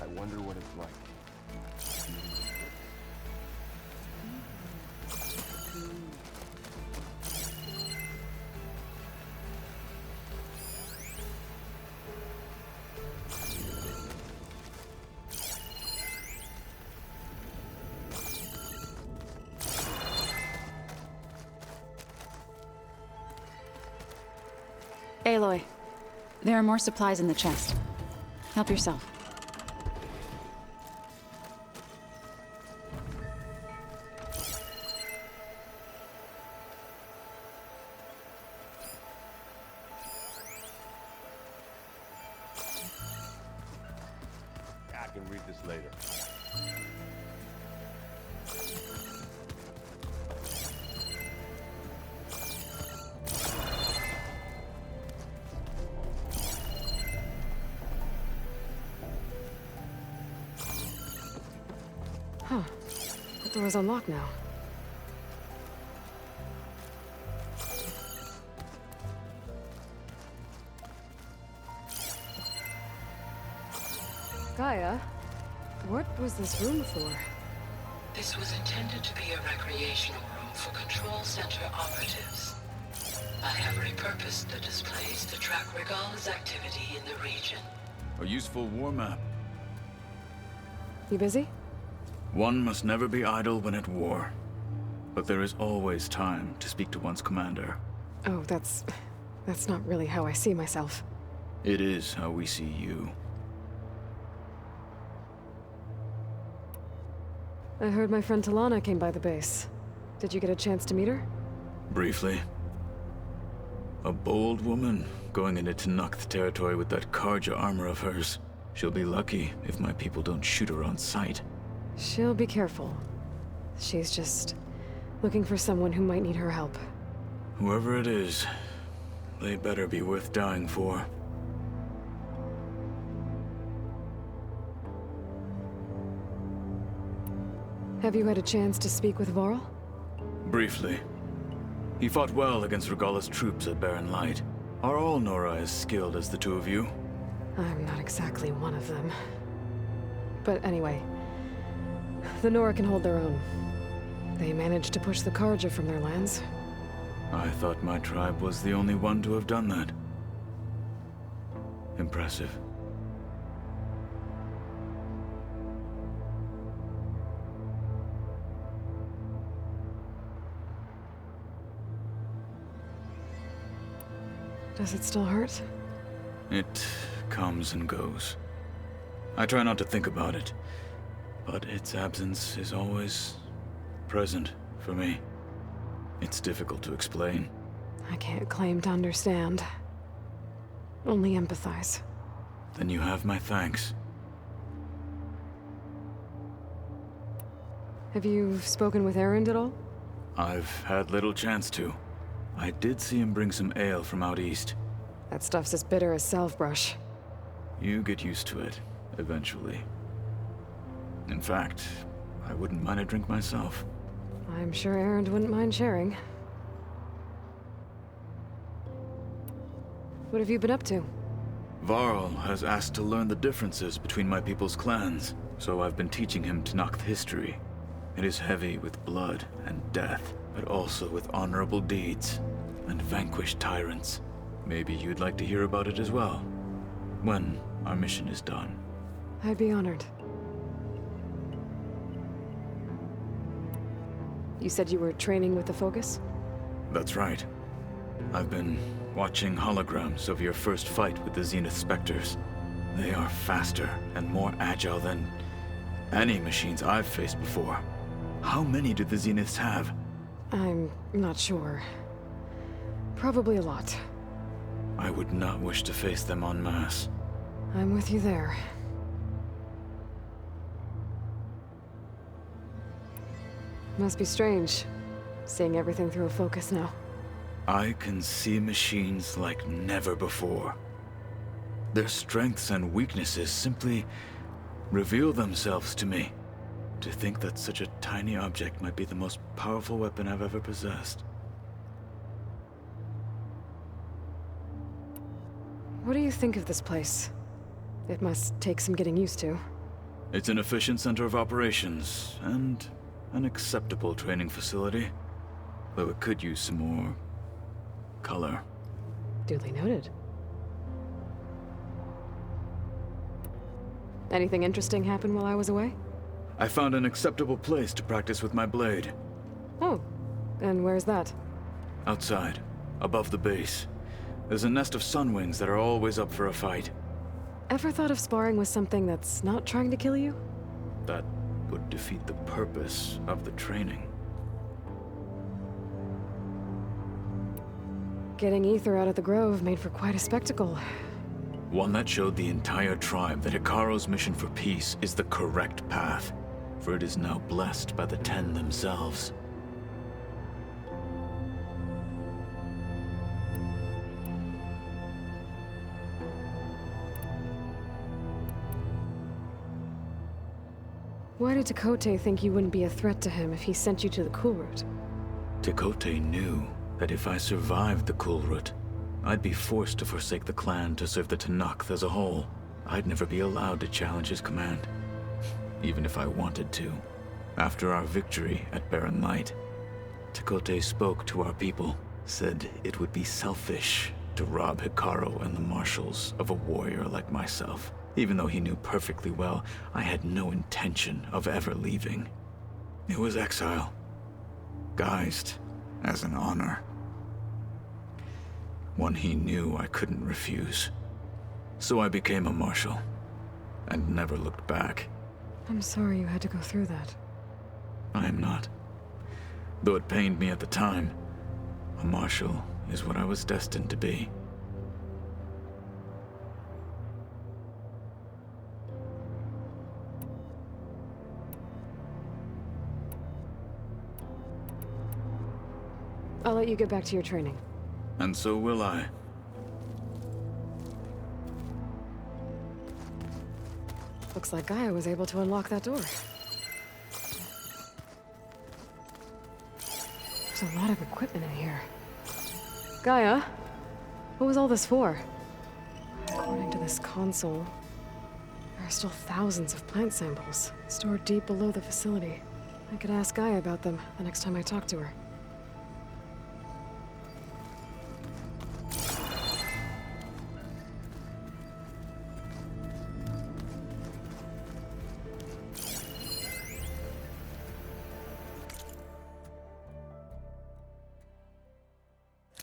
I wonder what it's like. Aloy, there are more supplies in the chest. Help yourself. I can read this later. Huh. The door's unlocked now. Gaia, what was this room for? This was intended to be a recreational room for Control Center operatives. I have repurposed the displays to track Regala's activity in the region. A useful war map. You busy? One must never be idle when at war. But there is always time to speak to one's commander. Oh, that's not really how I see myself. It is how we see you. I heard my friend Talana came by the base. Did you get a chance to meet her? Briefly. A bold woman going into Tenakth territory with that Karja armor of hers. She'll be lucky if my people don't shoot her on sight. She'll be careful. She's just looking for someone who might need her help. Whoever it is, they better be worth dying for. Have you had a chance to speak with Varl? Briefly. He fought well against Regala's troops at Barren Light. Are all Nora as skilled as the two of you? I'm not exactly one of them. But anyway, the Nora can hold their own. They managed to push the Karja from their lands. I thought my tribe was the only one to have done that. Impressive. Does it still hurt? It comes and goes. I try not to think about it, but its absence is always present for me. It's difficult to explain. I can't claim to understand. Only empathize. Then you have my thanks. Have you spoken with Erend at all? I've had little chance to. I did see him bring some ale from out east. That stuff's as bitter as salve-brush. You get used to it, eventually. In fact, I wouldn't mind a drink myself. I'm sure Erend wouldn't mind sharing. What have you been up to? Varl has asked to learn the differences between my people's clans, so I've been teaching him Tenakth history. It is heavy with blood and death, but also with honorable deeds and vanquished tyrants. Maybe you'd like to hear about it as well, when our mission is done. I'd be honored. You said you were training with the Focus? That's right. I've been watching holograms of your first fight with the Zenith Spectres. They are faster and more agile than any machines I've faced before. How many do the Zeniths have? I'm not sure. Probably a lot. I would not wish to face them en masse. I'm with you there. Must be strange, seeing everything through a focus now. I can see machines like never before. Their strengths and weaknesses simply reveal themselves to me. To think that such a tiny object might be the most powerful weapon I've ever possessed. What do you think of this place? It must take some getting used to. It's an efficient center of operations, and an acceptable training facility. Though it could use some more color. Duly noted. Anything interesting happen while I was away? I found an acceptable place to practice with my blade. Oh, and where's that? Outside, above the base. There's a nest of sunwings that are always up for a fight. Ever thought of sparring with something that's not trying to kill you? That would defeat the purpose of the training. Getting Ether out of the grove made for quite a spectacle. One that showed the entire tribe that Hikaru's mission for peace is the correct path, for it is now blessed by the Ten themselves. Why did Tekote think you wouldn't be a threat to him if he sent you to the Kulrut? Tekote knew that if I survived the Kulrut, I'd be forced to forsake the clan to serve the Tenakth as a whole. I'd never be allowed to challenge his command, even if I wanted to. After our victory at Barren Light, Tekote spoke to our people, said it would be selfish to rob Hikaru and the marshals of a warrior like myself. Even though he knew perfectly well I had no intention of ever leaving. It was exile, guised as an honor. One he knew I couldn't refuse. So I became a marshal, and never looked back. I'm sorry you had to go through that. I am not. Though it pained me at the time, a marshal is what I was destined to be. I'll let you get back to your training. And so will I. Looks like Gaia was able to unlock that door. There's a lot of equipment in here. Gaia, what was all this for? According to this console, there are still thousands of plant samples stored deep below the facility. I could ask Gaia about them the next time I talk to her.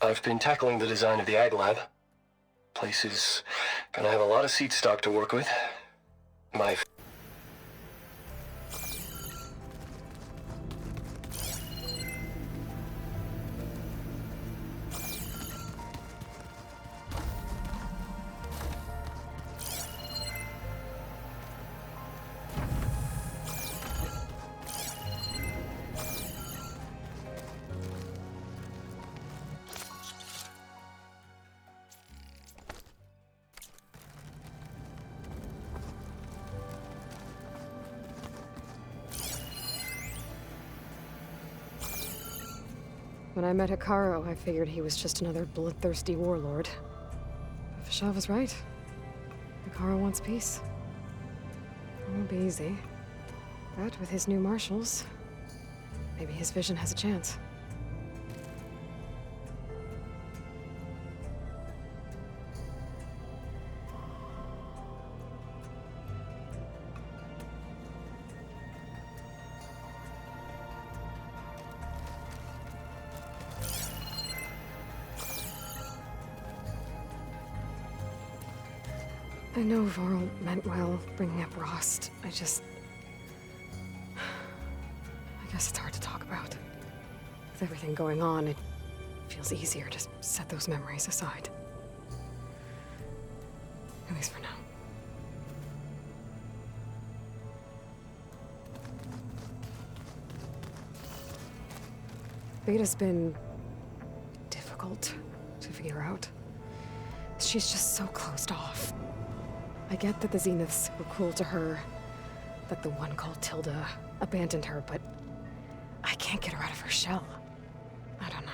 I've been tackling the design of the Ag Lab. Place is gonna have a lot of seed stock to work with. My When I met Hikaru, I figured he was just another bloodthirsty warlord. But Fashav was right. Hikaru wants peace. It won't be easy. But with his new marshals, maybe his vision has a chance. I know Varl meant well, bringing up Rost. I guess it's hard to talk about. With everything going on, it feels easier to set those memories aside. At least for now. Beta's been difficult to figure out. She's just so closed off. I get that the Zeniths were cruel to her, that the one called Tilda abandoned her, but I can't get her out of her shell. I don't know.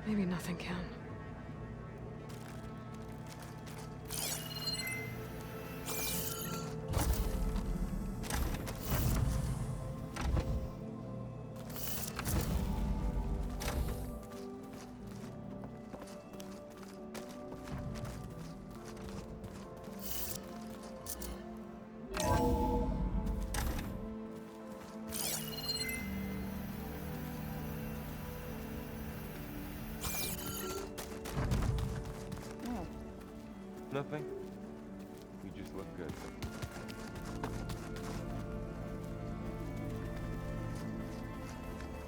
Maybe nothing can. nothing? You just look good.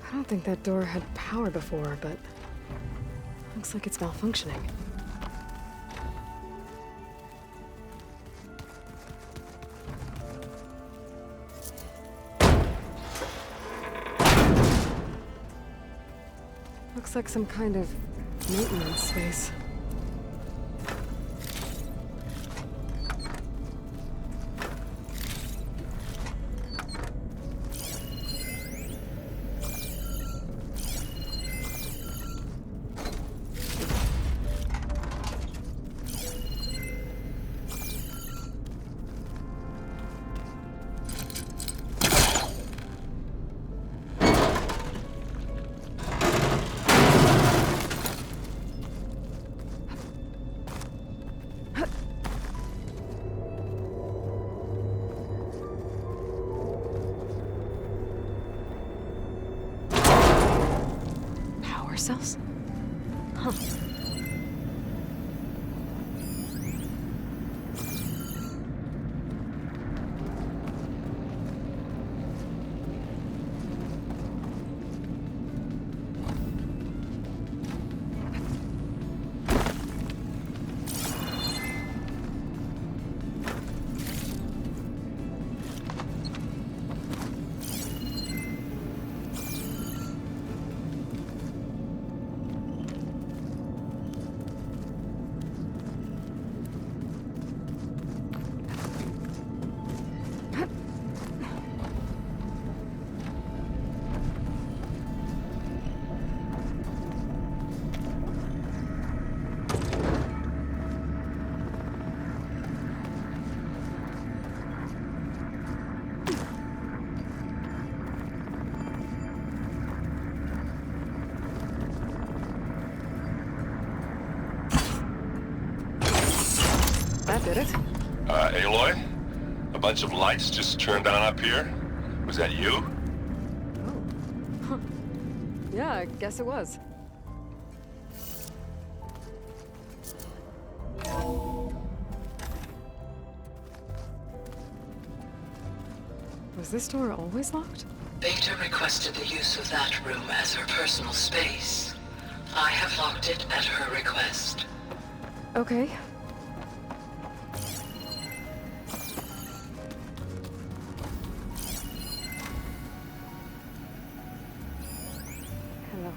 I don't think that door had power before, but looks like it's malfunctioning. Looks like some kind of maintenance space. Cells? Huh. That did it. Aloy? A bunch of lights just turned on up here? Was that you? Oh. Huh. Yeah, I guess it was. Was this door always locked? Beta requested the use of that room as her personal space. I have locked it at her request. Okay. Hello.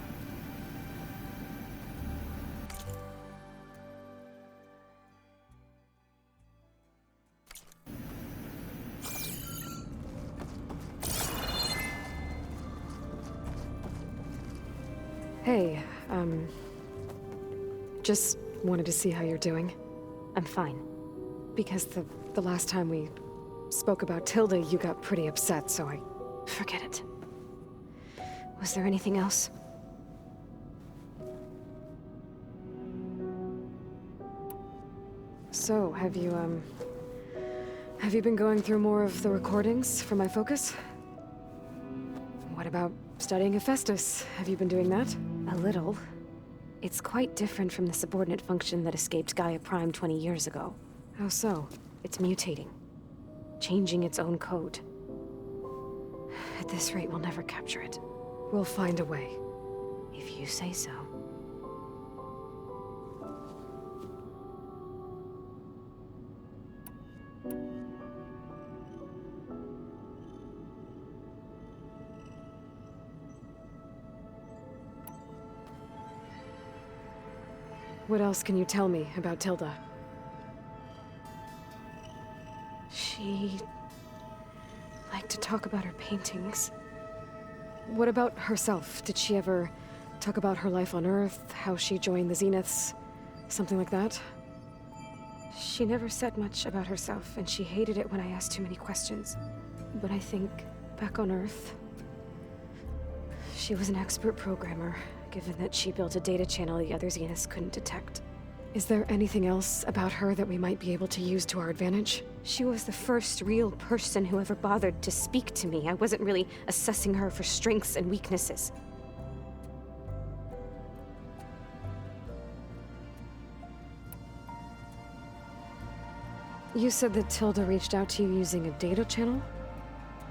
Hey, just wanted to see how you're doing. I'm fine. Because the last time we spoke about Tilda, you got pretty upset, so I... Forget it. Was there anything else? So, have you been going through more of the recordings for my focus? What about studying Hephaestus? Have you been doing that? A little. It's quite different from the subordinate function that escaped Gaia Prime 20 years ago. How so? It's mutating. Changing its own code. At this rate, we'll never capture it. We'll find a way. If you say so. What else can you tell me about Tilda? She liked to talk about her paintings. What about herself? Did she ever talk about her life on Earth, how she joined the Zeniths, something like that? She never said much about herself, and she hated it when I asked too many questions. But I think, back on Earth, she was an expert programmer, given that she built a data channel the other Zeniths couldn't detect. Is there anything else about her that we might be able to use to our advantage? She was the first real person who ever bothered to speak to me. I wasn't really assessing her for strengths and weaknesses. You said that Tilda reached out to you using a data channel?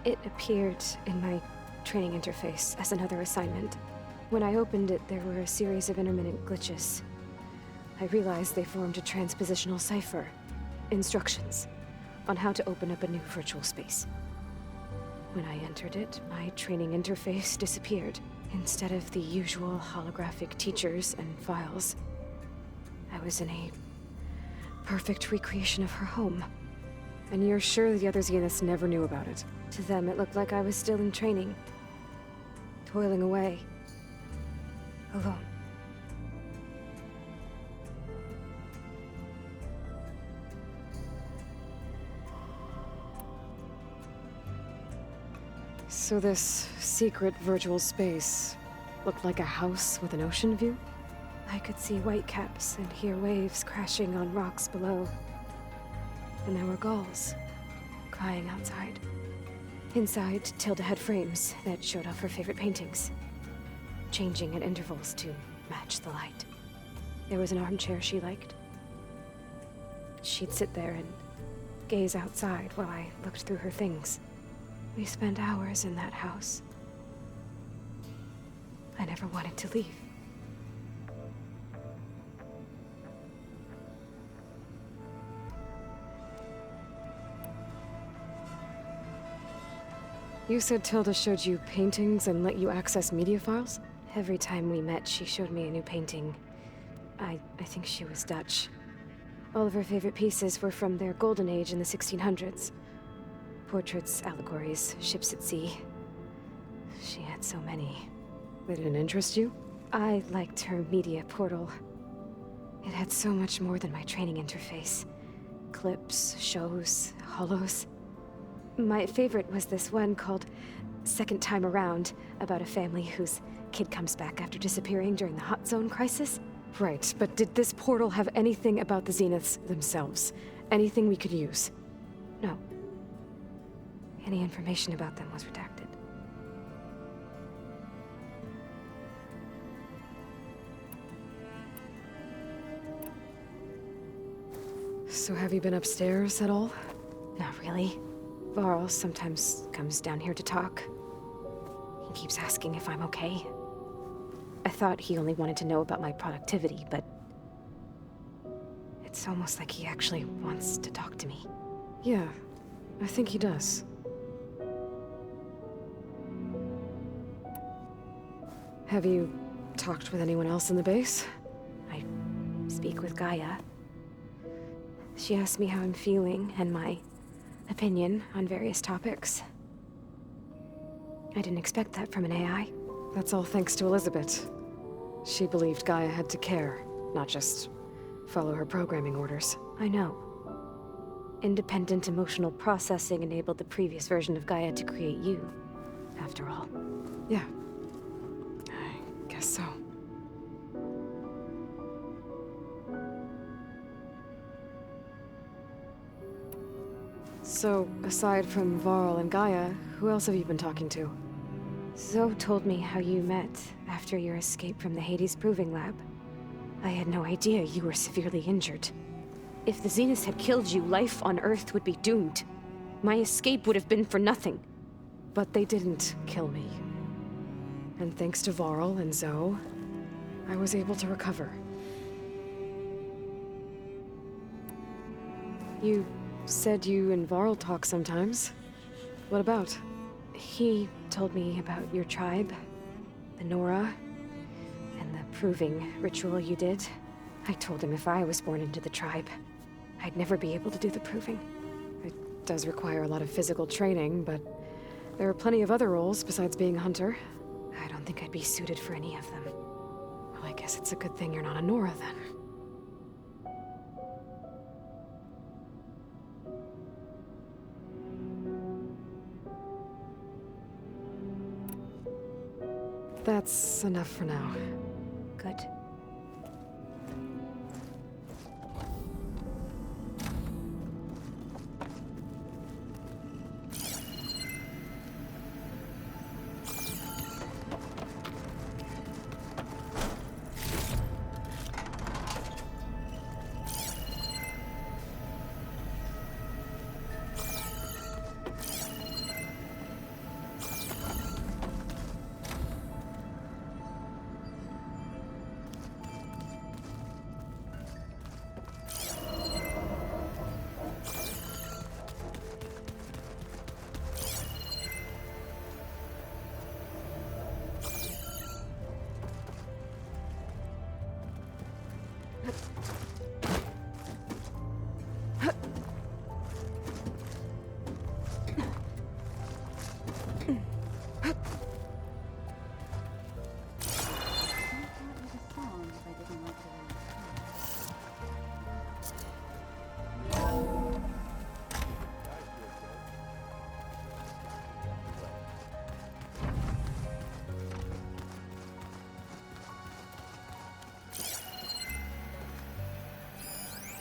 It appeared in my training interface as another assignment. When I opened it, there were a series of intermittent glitches. I realized they formed a transpositional cipher. Instructions on how to open up a new virtual space. When I entered it, my training interface disappeared. Instead of the usual holographic teachers and files, I was in a perfect recreation of her home. And you're sure the other Zeniths never knew about it? To them, it looked like I was still in training, toiling away, alone. So this secret virtual space looked like a house with an ocean view? I could see whitecaps and hear waves crashing on rocks below. And there were gulls crying outside. Inside, Tilda had frames that showed off her favorite paintings, changing at intervals to match the light. There was an armchair she liked. She'd sit there and gaze outside while I looked through her things. We spent hours in that house. I never wanted to leave. You said Tilda showed you paintings and let you access media files? Every time we met, she showed me a new painting. I think she was Dutch. All of her favorite pieces were from their golden age in the 1600s. Portraits, allegories, ships at sea. She had so many. They didn't interest you? I liked her media portal. It had so much more than my training interface. Clips, shows, holos. My favorite was this one called Second Time Around, about a family whose kid comes back after disappearing during the Hot Zone crisis. Right, but did this portal have anything about the Zeniths themselves? Anything we could use? No. Any information about them was redacted. So have you been upstairs at all? Not really. Varl sometimes comes down here to talk. He keeps asking if I'm okay. I thought he only wanted to know about my productivity, but it's almost like he actually wants to talk to me. Yeah, I think he does. Have you talked with anyone else in the base? I speak with Gaia. She asked me how I'm feeling and my opinion on various topics. I didn't expect that from an AI. That's all thanks to Elizabeth. She believed Gaia had to care, not just follow her programming orders. I know. Independent emotional processing enabled the previous version of Gaia to create you, after all. Yeah. I guess so. So, aside from Varl and Gaia, who else have you been talking to? Zoe told me how you met after your escape from the Hades Proving Lab. I had no idea you were severely injured. If the Zeniths had killed you, life on Earth would be doomed. My escape would have been for nothing. But they didn't kill me. And thanks to Varl and Zoe, I was able to recover. You said you and Varl talk sometimes. What about? He told me about your tribe, the Nora, and the proving ritual you did. I told him if I was born into the tribe, I'd never be able to do the proving. It does require a lot of physical training, but there are plenty of other roles besides being a hunter. I don't think I'd be suited for any of them. Well, I guess it's a good thing you're not a Nora, then. That's enough for now. Good.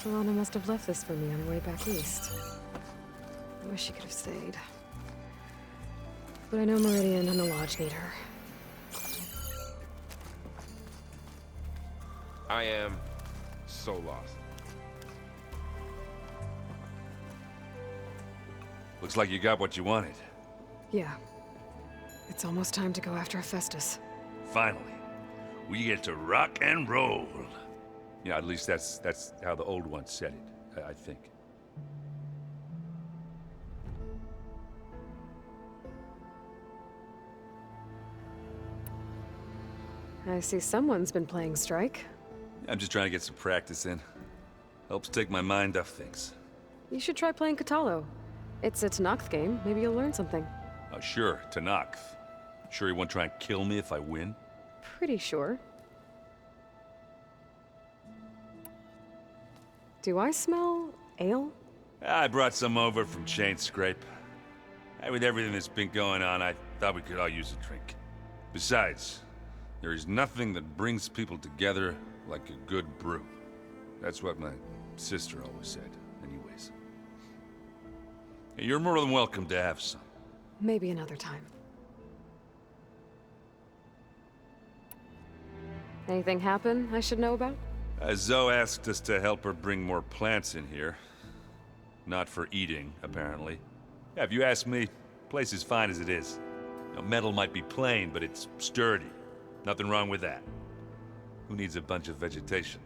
Alana must have left this for me on her way back east. I wish she could have stayed. But I know Meridian and the Lodge need her. I am so lost. Looks like you got what you wanted. Yeah. It's almost time to go after Hephaestus. Finally, we get to rock and roll. Yeah, at least that's how the old one said it, I think. I see someone's been playing Strike. I'm just trying to get some practice in. Helps take my mind off things. You should try playing Katalo. It's a Tanakh game. Maybe you'll learn something. Oh, sure, Tanakh. Sure he won't try and kill me if I win? Pretty sure. Do I smell ale? I brought some over from Chain Scrape. With everything that's been going on, I thought we could all use a drink. Besides, there is nothing that brings people together like a good brew. That's what my sister always said, anyways. You're more than welcome to have some. Maybe another time. Anything happen I should know about? Zoe asked us to help her bring more plants in here. Not for eating, apparently. Yeah, if you ask me, the place is fine as it is. You know, metal might be plain, but it's sturdy. Nothing wrong with that. Who needs a bunch of vegetation?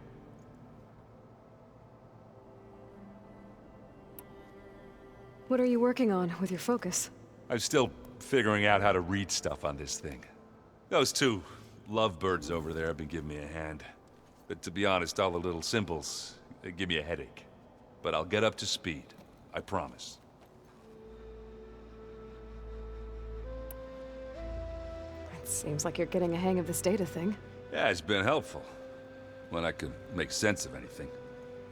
What are you working on with your focus? I'm still figuring out how to read stuff on this thing. Those two lovebirds over there have been giving me a hand. But to be honest, all the little symbols, they give me a headache. But I'll get up to speed. I promise. It seems like you're getting a hang of this data thing. Yeah, it's been helpful. When I could make sense of anything.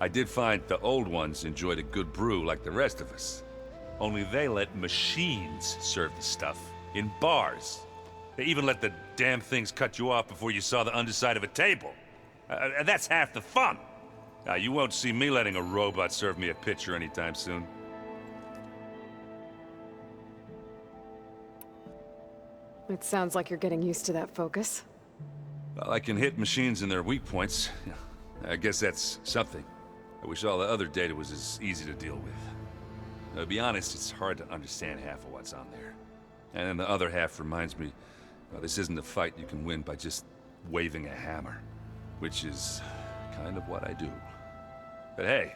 I did find the old ones enjoyed a good brew like the rest of us. Only they let machines serve the stuff. In bars. They even let the damn things cut you off before you saw the underside of a table. And that's half the fun. You won't see me letting a robot serve me a pitcher anytime soon. It sounds like you're getting used to that focus. Well, I can hit machines in their weak points. I guess that's something. I wish all the other data was as easy to deal with. To be honest, it's hard to understand half of what's on there. And then the other half reminds me, well, this isn't a fight you can win by just waving a hammer. Which is kind of what I do. But hey,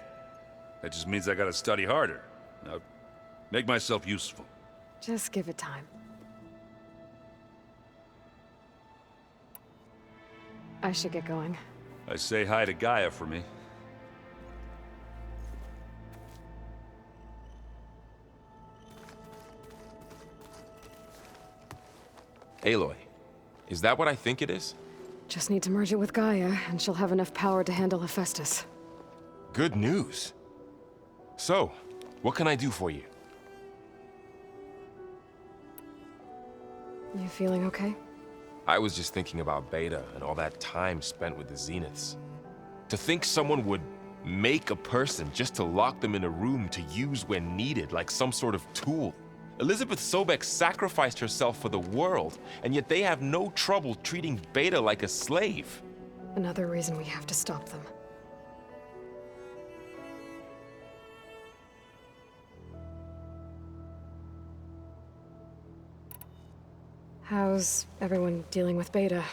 that just means I gotta study harder. Now, make myself useful. Just give it time. I should get going. I say hi to Gaia for me. Aloy, is that what I think it is? Just need to merge it with Gaia, and she'll have enough power to handle Hephaestus. Good news. So, what can I do for you? You feeling okay? I was just thinking about Beta and all that time spent with the Zeniths. To think someone would make a person just to lock them in a room to use when needed, like some sort of tool. Elizabeth Sobek sacrificed herself for the world, and yet they have no trouble treating Beta like a slave. Another reason we have to stop them. How's everyone dealing with Beta?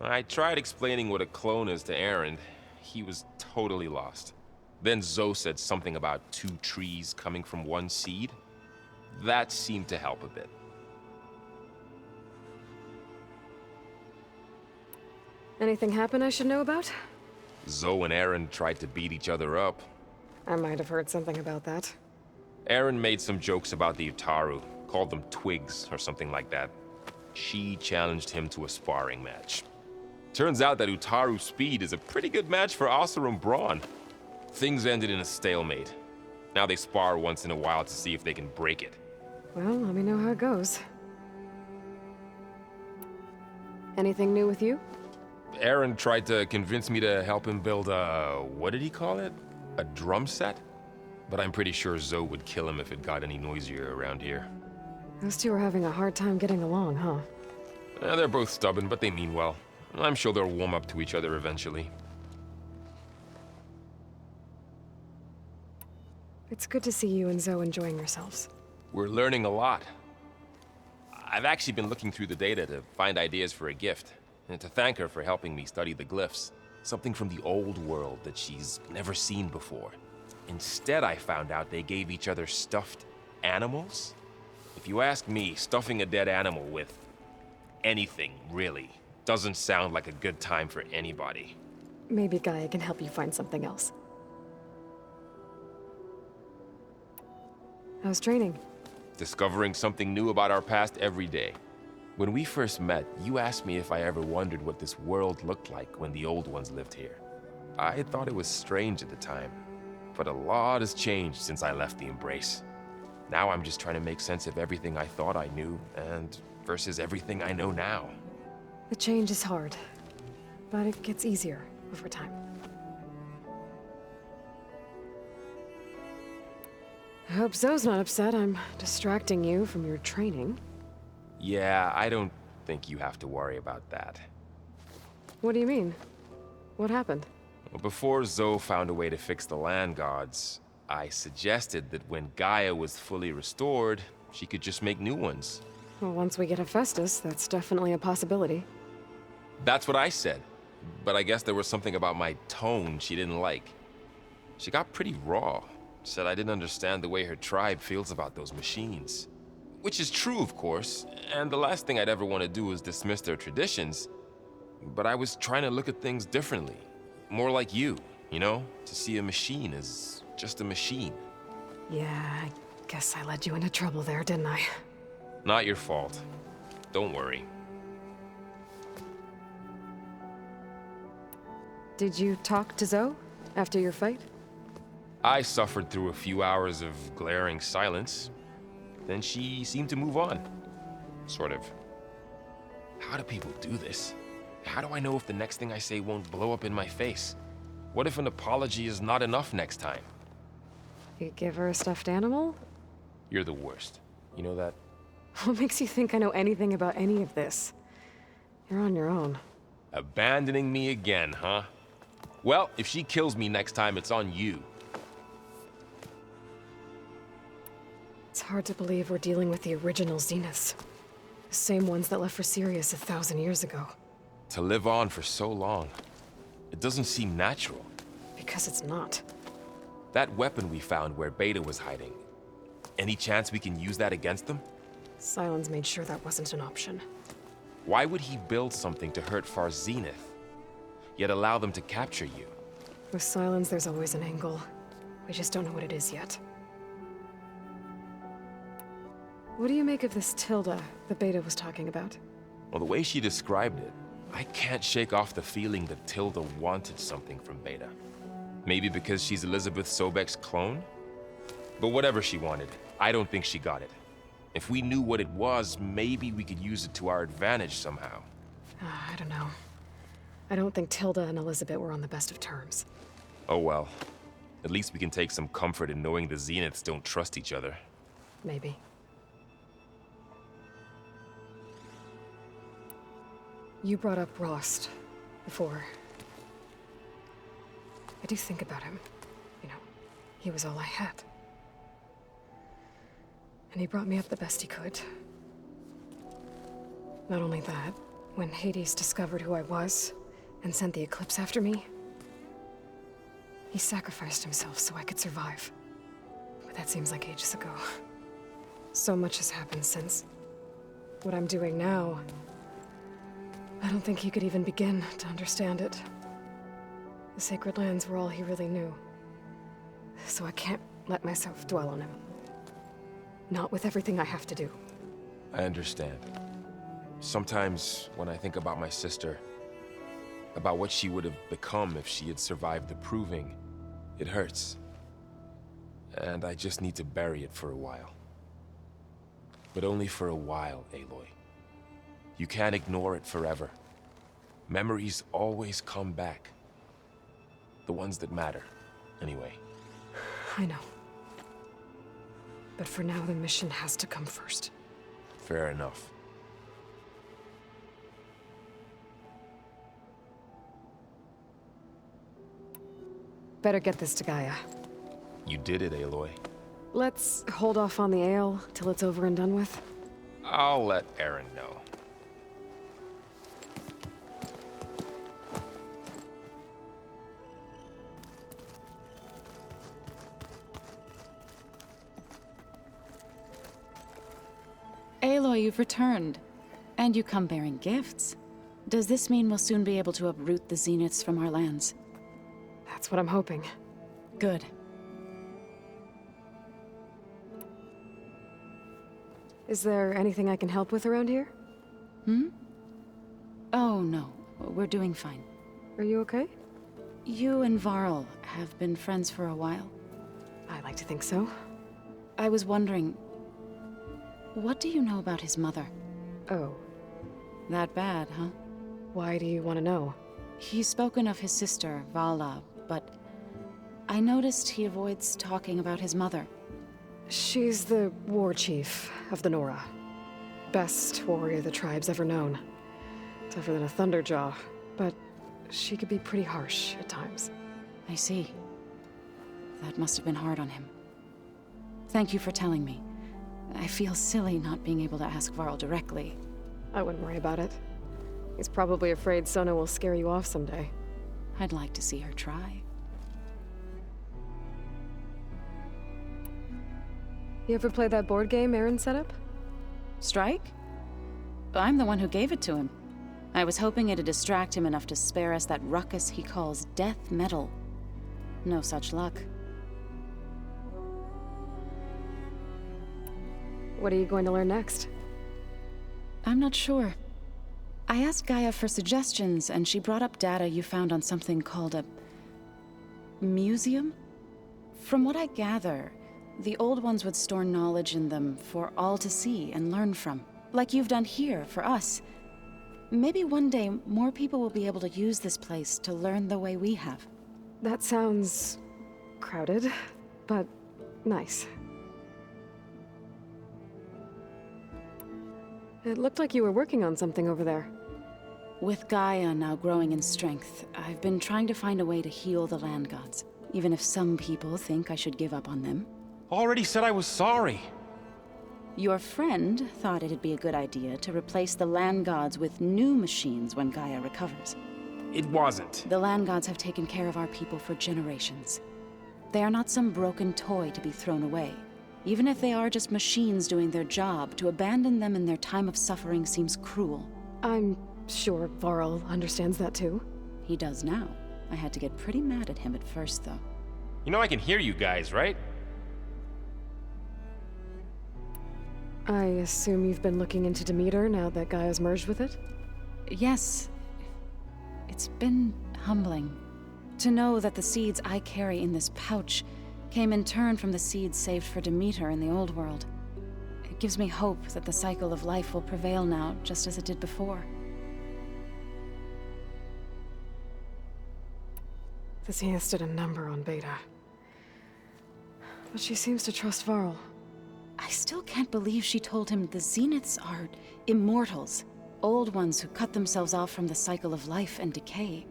I tried explaining what a clone is to Aaron. He was totally lost. Then Zoe said something about 2 trees coming from 1 seed. That seemed to help a bit. Anything happen I should know about? Zoe and Aaron tried to beat each other up. I might have heard something about that. Aaron made some jokes about the Utaru, called them twigs or something like that. She challenged him to a sparring match. Turns out that Utaru speed is a pretty good match for Oseram brawn. Things ended in a stalemate. Now they spar once in a while to see if they can break it. Well, let me know how it goes. Anything new with you? Aaron tried to convince me to help him build a... what did he call it? A drum set? But I'm pretty sure Zoe would kill him if it got any noisier around here. Those two are having a hard time getting along, huh? They're both stubborn, but they mean well. I'm sure they'll warm up to each other eventually. It's good to see you and Zoe enjoying yourselves. We're learning a lot. I've actually been looking through the data to find ideas for a gift, and to thank her for helping me study the glyphs. Something from the old world that she's never seen before. Instead, I found out they gave each other stuffed animals. If you ask me, stuffing a dead animal with anything, really, doesn't sound like a good time for anybody. Maybe Gaia can help you find something else. How's training? Discovering something new about our past every day. When we first met, you asked me if I ever wondered what this world looked like when the old ones lived here. I thought it was strange at the time, but a lot has changed since I left the Embrace. Now I'm just trying to make sense of everything I thought I knew, and versus everything I know now. The change is hard, but it gets easier over time. I hope Zoe's not upset I'm distracting you from your training. Yeah, I don't think you have to worry about that. What do you mean? What happened? Well, before Zoe found a way to fix the land gods, I suggested that when Gaia was fully restored, she could just make new ones. Well, once we get Hephaestus, that's definitely a possibility. That's what I said, but I guess there was something about my tone she didn't like. She got pretty raw, said I didn't understand the way her tribe feels about those machines. Which is true, of course, and the last thing I'd ever want to do is dismiss their traditions. But I was trying to look at things differently. More like you know? To see a machine as just a machine. Yeah, I guess I led you into trouble there, didn't I? Not your fault. Don't worry. Did you talk to Zoe after your fight? I suffered through a few hours of glaring silence. Then she seemed to move on. Sort of. How do people do this? How do I know if the next thing I say won't blow up in my face? What if an apology is not enough next time? You give her a stuffed animal? You're the worst. You know that? What makes you think I know anything about any of this? You're on your own. Abandoning me again, huh? Well, if she kills me next time, it's on you. It's hard to believe we're dealing with the original Zeniths. The same ones that left for Sirius 1,000 years ago. To live on for so long, it doesn't seem natural. Because it's not. That weapon we found where Beta was hiding, any chance we can use that against them? Sylens made sure that wasn't an option. Why would he build something to hurt Far Zenith, yet allow them to capture you? With Sylens, there's always an angle. We just don't know what it is yet. What do you make of this Tilda that Beta was talking about? Well, the way she described it, I can't shake off the feeling that Tilda wanted something from Beta. Maybe because she's Elizabeth Sobek's clone? But whatever she wanted, I don't think she got it. If we knew what it was, maybe we could use it to our advantage somehow. I don't know. I don't think Tilda and Elizabeth were on the best of terms. Oh well. At least we can take some comfort in knowing the Zeniths don't trust each other. Maybe. You brought up Rost before. I do think about him. You know, he was all I had. And he brought me up the best he could. Not only that, when Hades discovered who I was and sent the Eclipse after me, he sacrificed himself so I could survive. But that seems like ages ago. So much has happened since. What I'm doing now, I don't think he could even begin to understand it. The Sacred Lands were all he really knew. So I can't let myself dwell on him. Not with everything I have to do. I understand. Sometimes, when I think about my sister, about what she would have become if she had survived the Proving, it hurts. And I just need to bury it for a while. But only for a while, Aloy. You can't ignore it forever. Memories always come back. The ones that matter, anyway. I know. But for now, the mission has to come first. Fair enough. Better get this to Gaia. You did it, Aloy. Let's hold off on the ale till it's over and done with. I'll let Aaron know. Aloy, you've returned. And you come bearing gifts. Does this mean we'll soon be able to uproot the Zeniths from our lands? That's what I'm hoping. Good. Is there anything I can help with around here? Oh, no. We're doing fine. Are you okay? You and Varl have been friends for a while. I like to think so. I was wondering, what do you know about his mother? Oh, That bad, huh? why do you want to know? He's spoken of his sister, Vala, but I noticed he avoids talking about his mother. She's the war chief of the Nora. Best warrior the tribe's ever known. Tougher than a Thunderjaw, but she could be pretty harsh at times. I see. That must have been hard on him. Thank you for telling me. I feel silly not being able to ask Varl directly. I wouldn't worry about it. He's probably afraid Sona will scare you off someday. I'd like to see her try. You ever play that board game Aaron set up? Strike? I'm the one who gave it to him. I was hoping it'd distract him enough to spare us that ruckus he calls death metal. No such luck. What are you going to learn next? I'm not sure. I asked Gaia for suggestions, and she brought up data you found on something called a museum? From what I gather, the old ones would store knowledge in them for all to see and learn from, like you've done here for us. Maybe one day more people will be able to use this place to learn the way we have. That sounds crowded, but nice. It looked like you were working on something over there. With Gaia now growing in strength, I've been trying to find a way to heal the land gods, even if some people think I should give up on them. Already said I was sorry. Your friend thought it'd be a good idea to replace the land gods with new machines when Gaia recovers. It wasn't. The land gods have taken care of our people for generations. They are not some broken toy to be thrown away. Even if they are just machines doing their job, to abandon them in their time of suffering seems cruel. I'm sure Varl understands that too. He does now. I had to get pretty mad at him at first, though. You know I can hear you guys, right? I assume you've been looking into Demeter now that Gaia's merged with it? Yes. It's been humbling to know that the seeds I carry in this pouch came in turn from the seeds saved for Demeter in the old world. It gives me hope that the cycle of life will prevail now, just as it did before. The Zeniths did a number on Beta. But she seems to trust Varl. I still can't believe she told him the Zeniths are immortals. Old ones who cut themselves off from the cycle of life and decay.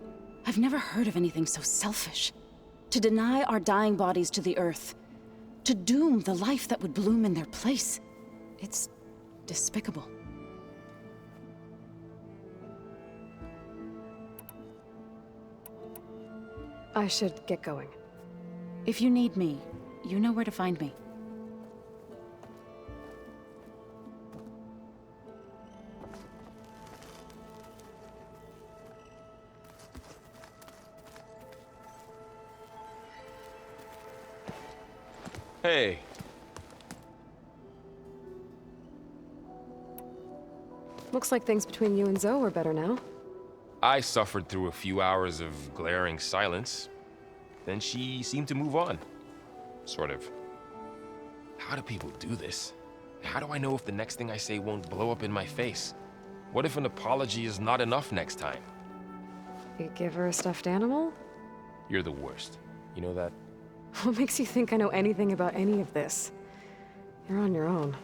I've never heard of anything so selfish. To deny our dying bodies to the earth. To doom the life that would bloom in their place. It's despicable. I should get going. If you need me, you know where to find me. Hey. Looks like things between you and Zoe are better now. I suffered through a few hours of glaring silence. Then she seemed to move on. Sort of. How do people do this? How do I know if the next thing I say won't blow up in my face? What if an apology is not enough next time? You give her a stuffed animal? You're the worst. You know that? What makes you think I know anything about any of this? You're on your own.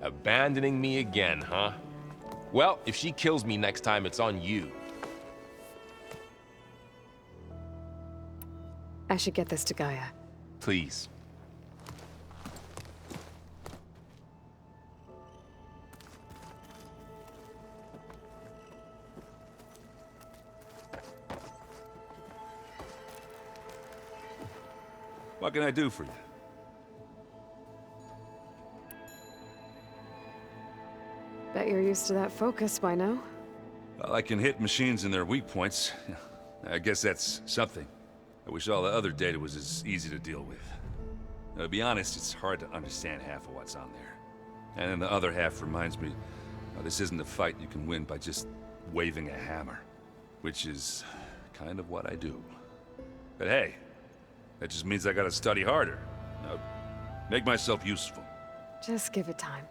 Abandoning me again, huh? Well, if she kills me next time, it's on you. I should get this to Gaia. Please. What can I do for you? Bet you're used to that focus by now. Well, I can hit machines in their weak points. I guess that's something. I wish all the other data was as easy to deal with. To be honest, it's hard to understand half of what's on there. And then the other half reminds me, this isn't a fight you can win by just waving a hammer. Which is kind of what I do. But hey, that just means I gotta study harder. Make myself useful. Just give it time.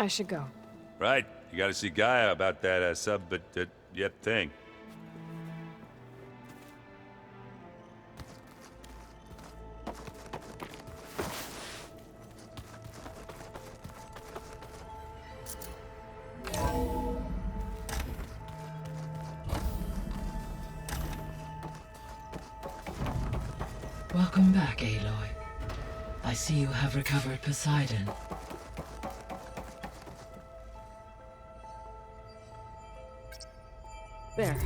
I should go. Right, you gotta see Gaia about that yet thing. Welcome back, Aloy. I see you have recovered Poseidon. There.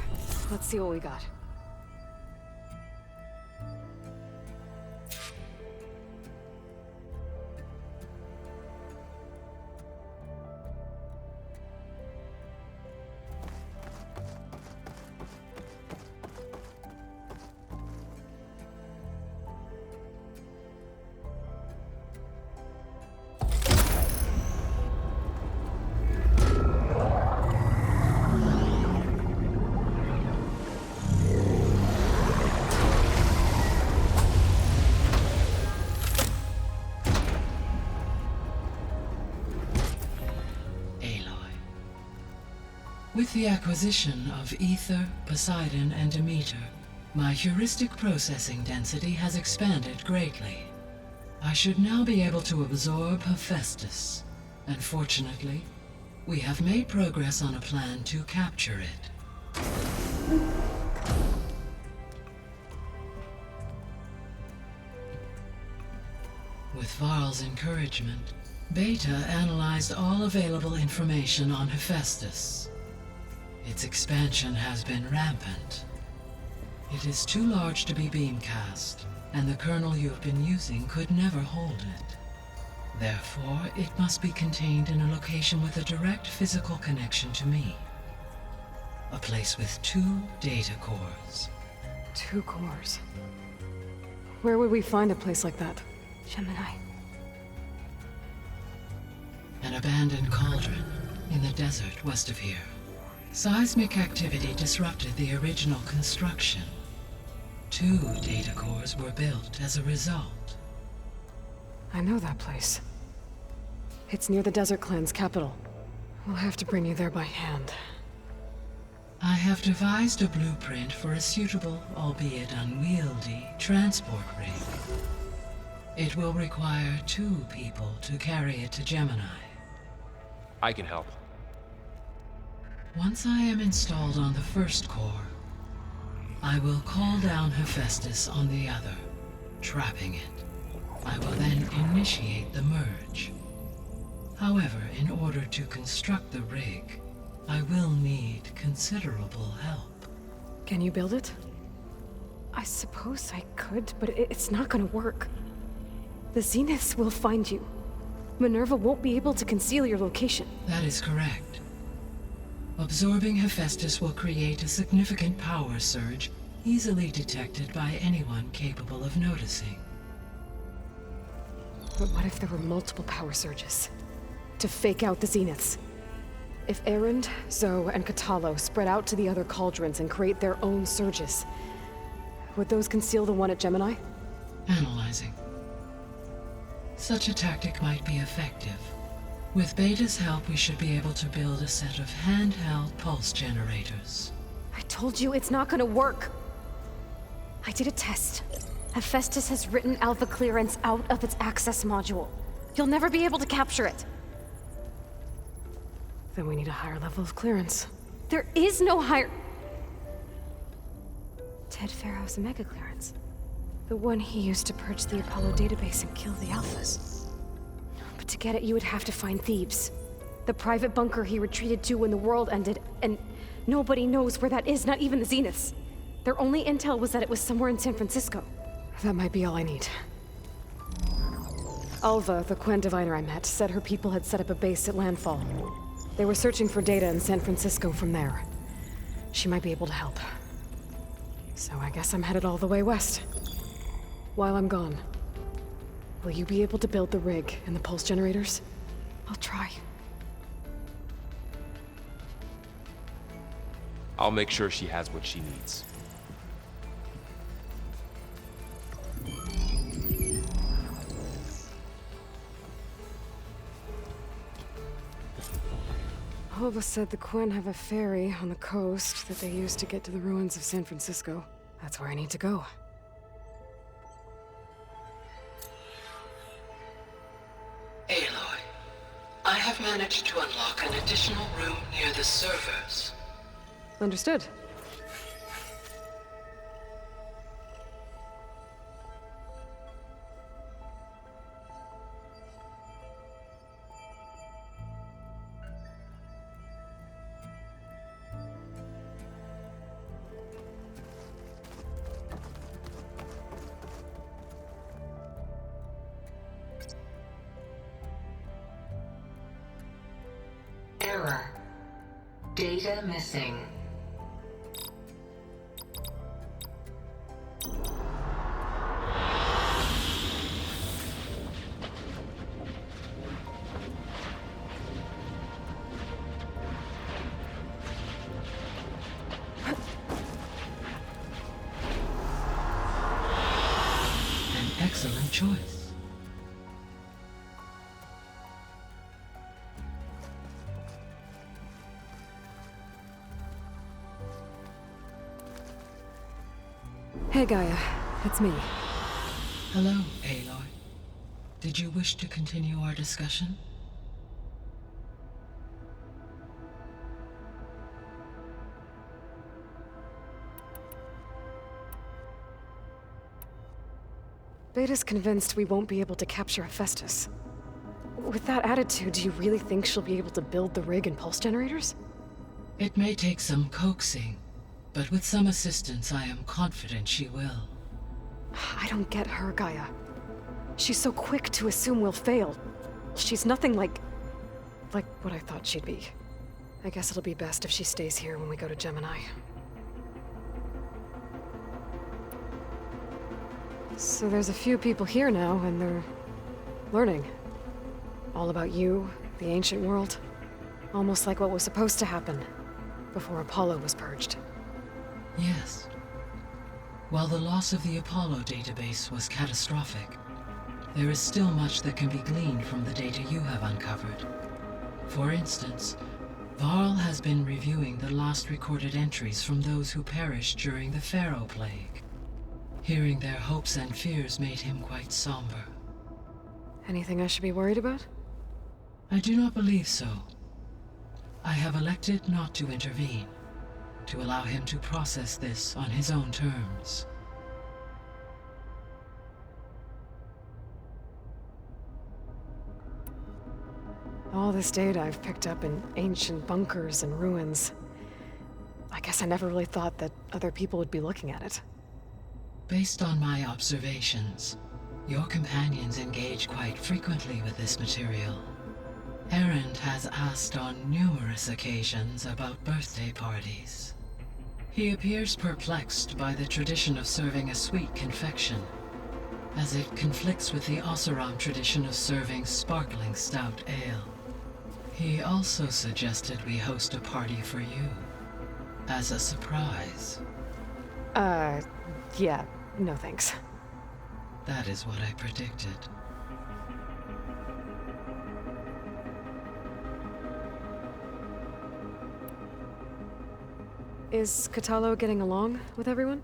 Let's see what we got. With the acquisition of Ether, Poseidon, and Demeter, my heuristic processing density has expanded greatly. I should now be able to absorb Hephaestus, and fortunately, we have made progress on a plan to capture it. With Varl's encouragement, Beta analyzed all available information on Hephaestus. Its expansion has been rampant. It is too large to be beamcast, and the kernel you have been using could never hold it. Therefore, it must be contained in a location with a direct physical connection to me. A place with 2 data cores. 2 cores. Where would we find a place like that? Gemini. An abandoned cauldron in the desert west of here. Seismic activity disrupted the original construction. 2 data cores were built as a result. I know that place. It's near the Desert Clan's capital. We'll have to bring you there by hand. I have devised a blueprint for a suitable, albeit unwieldy, transport rig. It will require 2 people to carry it to Gemini. I can help. Once I am installed on the first core, I will call down Hephaestus on the other, trapping it. I will then initiate the merge. However, in order to construct the rig, I will need considerable help. Can you build it? I suppose I could, but it's not gonna work. The Zeniths will find you. Minerva won't be able to conceal your location. That is correct. Absorbing Hephaestus will create a significant power surge, easily detected by anyone capable of noticing. But what if there were multiple power surges? To fake out the Zeniths? If Erend, Zoe, and Katalo spread out to the other cauldrons and create their own surges, would those conceal the one at Gemini? Analyzing. Such a tactic might be effective. With Beta's help, we should be able to build a set of handheld pulse generators. I told you it's not gonna work. I did a test. Hephaestus has written Alpha clearance out of its access module. You'll never be able to capture it. Then we need a higher level of clearance. There is no higher... Ted Farrow's Omega clearance. The one he used to purge the Apollo database and kill the Alphas. But to get it, you would have to find Thebes. The private bunker he retreated to when the world ended, and nobody knows where that is, not even the Zeniths. Their only intel was that it was somewhere in San Francisco. That might be all I need. Alva, the Quen diviner I met, said her people had set up a base at landfall. They were searching for data in San Francisco from there. She might be able to help. So I guess I'm headed all the way west. While I'm gone, will you be able to build the rig and the pulse generators? I'll try. I'll make sure she has what she needs. Alva said the Quen have a ferry on the coast that they use to get to the ruins of San Francisco. That's where I need to go. Aloy, I have managed to unlock an additional room near the servers. Understood. Error. Data missing. An excellent choice. Hey, Gaia. It's me. Hello, Aloy. Did you wish to continue our discussion? Beta's convinced we won't be able to capture Hephaestus. With that attitude, do you really think she'll be able to build the rig and pulse generators? It may take some coaxing, but with some assistance, I am confident she will. I don't get her, Gaia. She's so quick to assume we'll fail. She's nothing like what I thought she'd be. I guess it'll be best if she stays here when we go to Gemini. So there's a few people here now, and they're learning. All about you, the ancient world. Almost like what was supposed to happen before Apollo was purged. Yes. While the loss of the Apollo database was catastrophic, there is still much that can be gleaned from the data you have uncovered. For instance, Varl has been reviewing the last recorded entries from those who perished during the Pharaoh Plague. Hearing their hopes and fears made him quite somber. Anything I should be worried about? I do not believe so. I have elected not to intervene, to allow him to process this on his own terms. All this data I've picked up in ancient bunkers and ruins. I guess I never really thought that other people would be looking at it. Based on my observations, your companions engage quite frequently with this material. Erend has asked on numerous occasions about birthday parties. He appears perplexed by the tradition of serving a sweet confection, as it conflicts with the Oseram tradition of serving sparkling stout ale. He also suggested we host a party for you, as a surprise. Yeah, no thanks. That is what I predicted. Is Katalo getting along with everyone?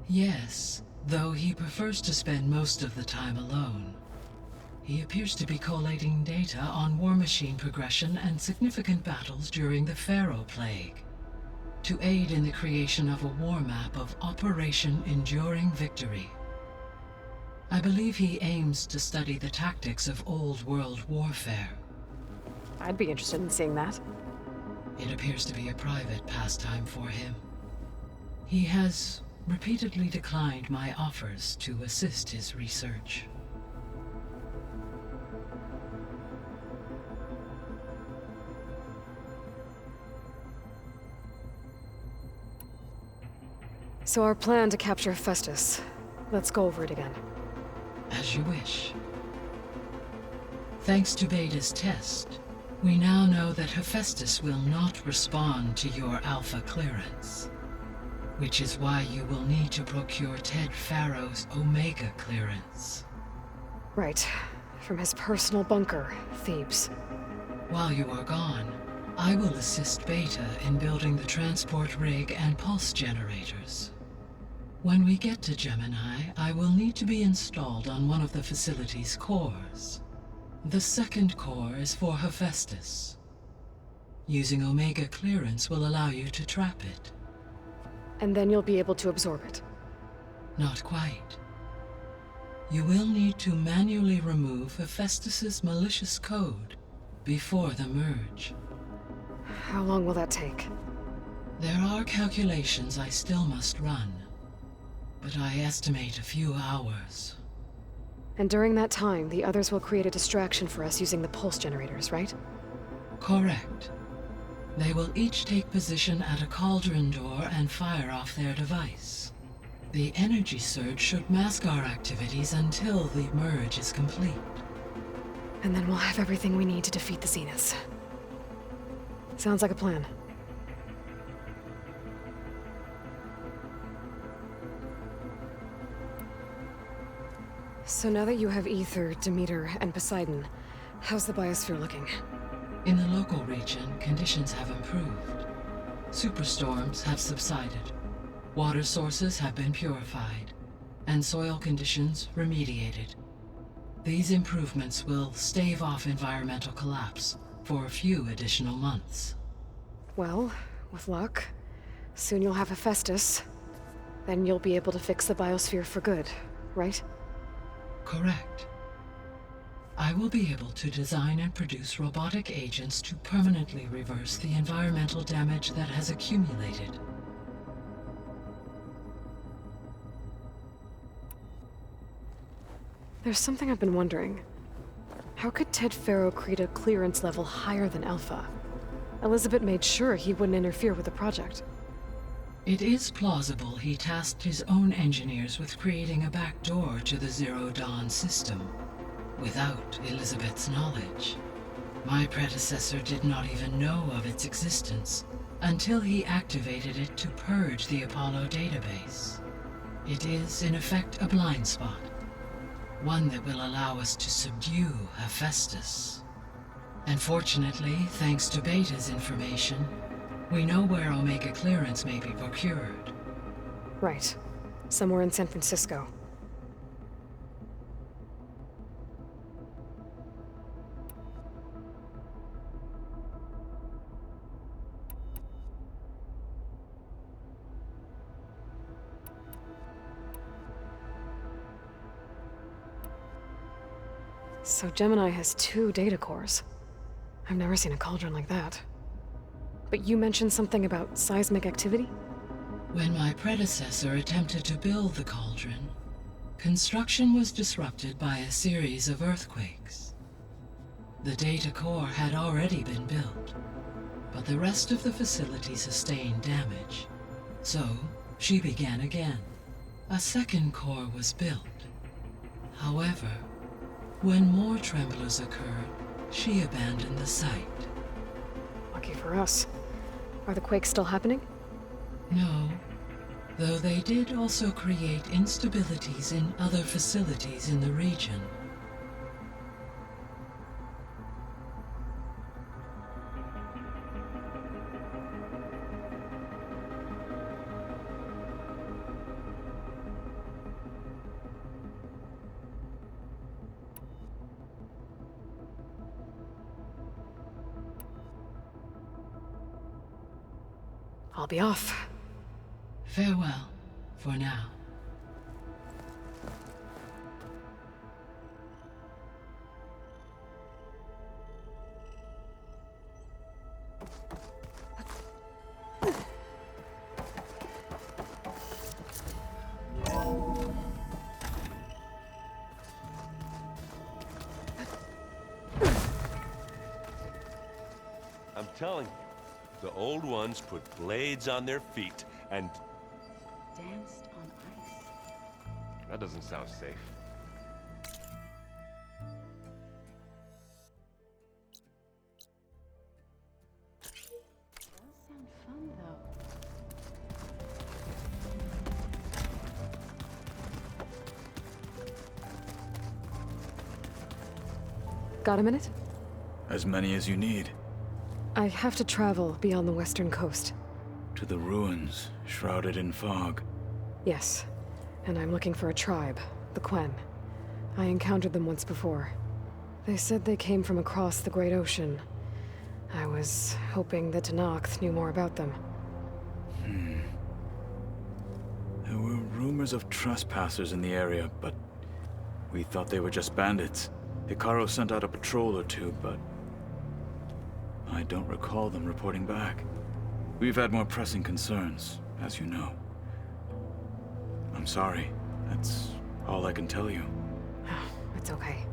Yes, though he prefers to spend most of the time alone. He appears to be collating data on war machine progression and significant battles during the Pharaoh Plague, to aid in the creation of a war map of Operation Enduring Victory. I believe he aims to study the tactics of old world warfare. I'd be interested in seeing that. It appears to be a private pastime for him. He has repeatedly declined my offers to assist his research. So our plan to capture Hephaestus. Let's go over it again. As you wish. Thanks to Beta's test, we now know that Hephaestus will not respond to your Alpha clearance, which is why you will need to procure Ted Pharaoh's Omega clearance. Right. From his personal bunker, Thebes. While you are gone, I will assist Beta in building the transport rig and pulse generators. When we get to Gemini, I will need to be installed on one of the facility's cores. The second core is for Hephaestus. Using Omega clearance will allow you to trap it. And then you'll be able to absorb it. Not quite. You will need to manually remove Hephaestus's malicious code before the merge. How long will that take? There are calculations I still must run, but I estimate a few hours. And during that time, the others will create a distraction for us using the pulse generators, right? Correct. They will each take position at a cauldron door and fire off their device. The energy surge should mask our activities until the merge is complete. And then we'll have everything we need to defeat the Zeniths. Sounds like a plan. So now that you have Ether, Demeter, and Poseidon, how's the biosphere looking? In the local region, conditions have improved. Superstorms have subsided. Water sources have been purified, and soil conditions remediated. These improvements will stave off environmental collapse for a few additional months. Well, with luck, soon you'll have Hephaestus. Then you'll be able to fix the biosphere for good, right? Correct. I will be able to design and produce robotic agents to permanently reverse the environmental damage that has accumulated. There's something I've been wondering. How could Ted Pharaoh create a clearance level higher than Alpha? Elizabeth made sure he wouldn't interfere with the project. It is plausible he tasked his own engineers with creating a back door to the Zero Dawn system, without Elizabeth's knowledge. My predecessor did not even know of its existence until he activated it to purge the Apollo database. It is, in effect, a blind spot, one that will allow us to subdue Hephaestus. And fortunately, thanks to Beta's information, we know where Omega clearance may be procured. Right. Somewhere in San Francisco. So Gemini has 2 data cores. I've never seen a cauldron like that. But you mentioned something about seismic activity? When my predecessor attempted to build the cauldron, construction was disrupted by a series of earthquakes. The data core had already been built, but the rest of the facility sustained damage. So, she began again. A second core was built. However, when more tremblers occurred, she abandoned the site. Lucky for us. Are the quakes still happening? No, though they did also create instabilities in other facilities in the region. I'll be off. Farewell, for now. I'm telling you, the old ones put blades on their feet and... Danced on ice. That doesn't sound safe. Does sound fun, though. Got a minute? As many as you need. I have to travel beyond the western coast. To the ruins, shrouded in fog. Yes, and I'm looking for a tribe, the Quen. I encountered them once before. They said they came from across the Great Ocean. I was hoping that Tenakth knew more about them. There were rumors of trespassers in the area, but we thought they were just bandits. Hikaru sent out a patrol or two, but I don't recall them reporting back. We've had more pressing concerns, as you know. I'm sorry. That's all I can tell you. It's okay.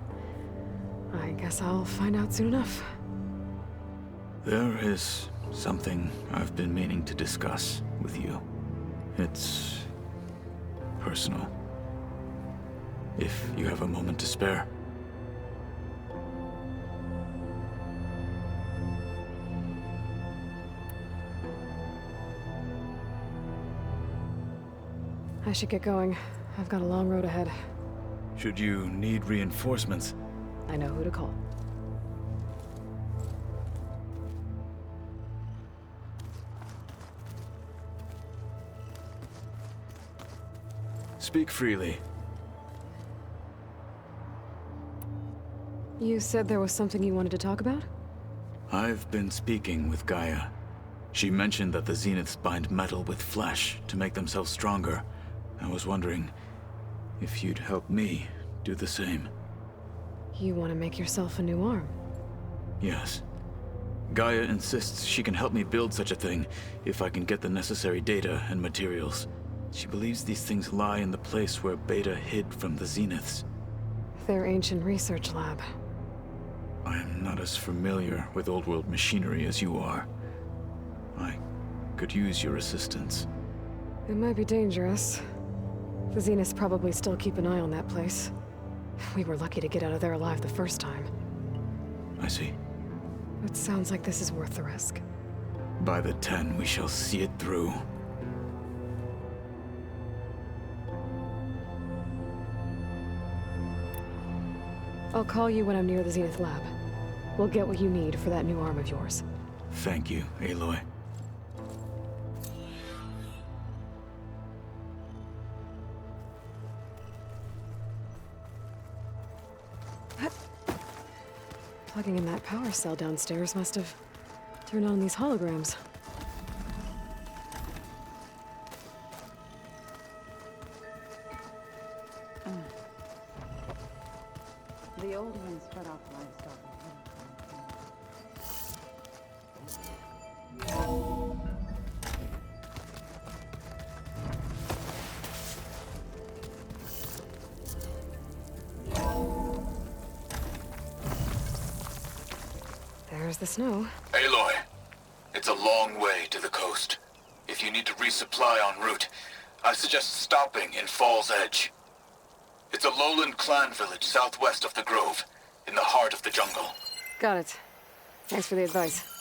I guess I'll find out soon enough. There is something I've been meaning to discuss with you. It's personal. If you have a moment to spare. I should get going. I've got a long road ahead. Should you need reinforcements, I know who to call. speak freely. You said there was something you wanted to talk about? I've been speaking with Gaia. She mentioned that the Zeniths bind metal with flesh to make themselves stronger. I was wondering if you'd help me do the same. You want to make yourself a new arm? Yes. Gaia insists she can help me build such a thing if I can get the necessary data and materials. She believes these things lie in the place where Beta hid from the Zeniths. Their ancient research lab. I am not as familiar with old world machinery as you are. I could use your assistance. It might be dangerous. The Zeniths probably still keep an eye on that place. We were lucky to get out of there alive the first time. I see. It sounds like this is worth the risk. By the 10, we shall see it through. I'll call you when I'm near the Zenith lab. We'll get what you need for that new arm of yours. Thank you, Aloy. Plugging in that power cell downstairs must have turned on these holograms. The old ones fed off livestock. There's the snow. Aloy, it's a long way to the coast. If you need to resupply en route, I suggest stopping in Fall's Edge. It's a lowland clan village southwest of the Grove, in the heart of the jungle. Got it. Thanks for the advice.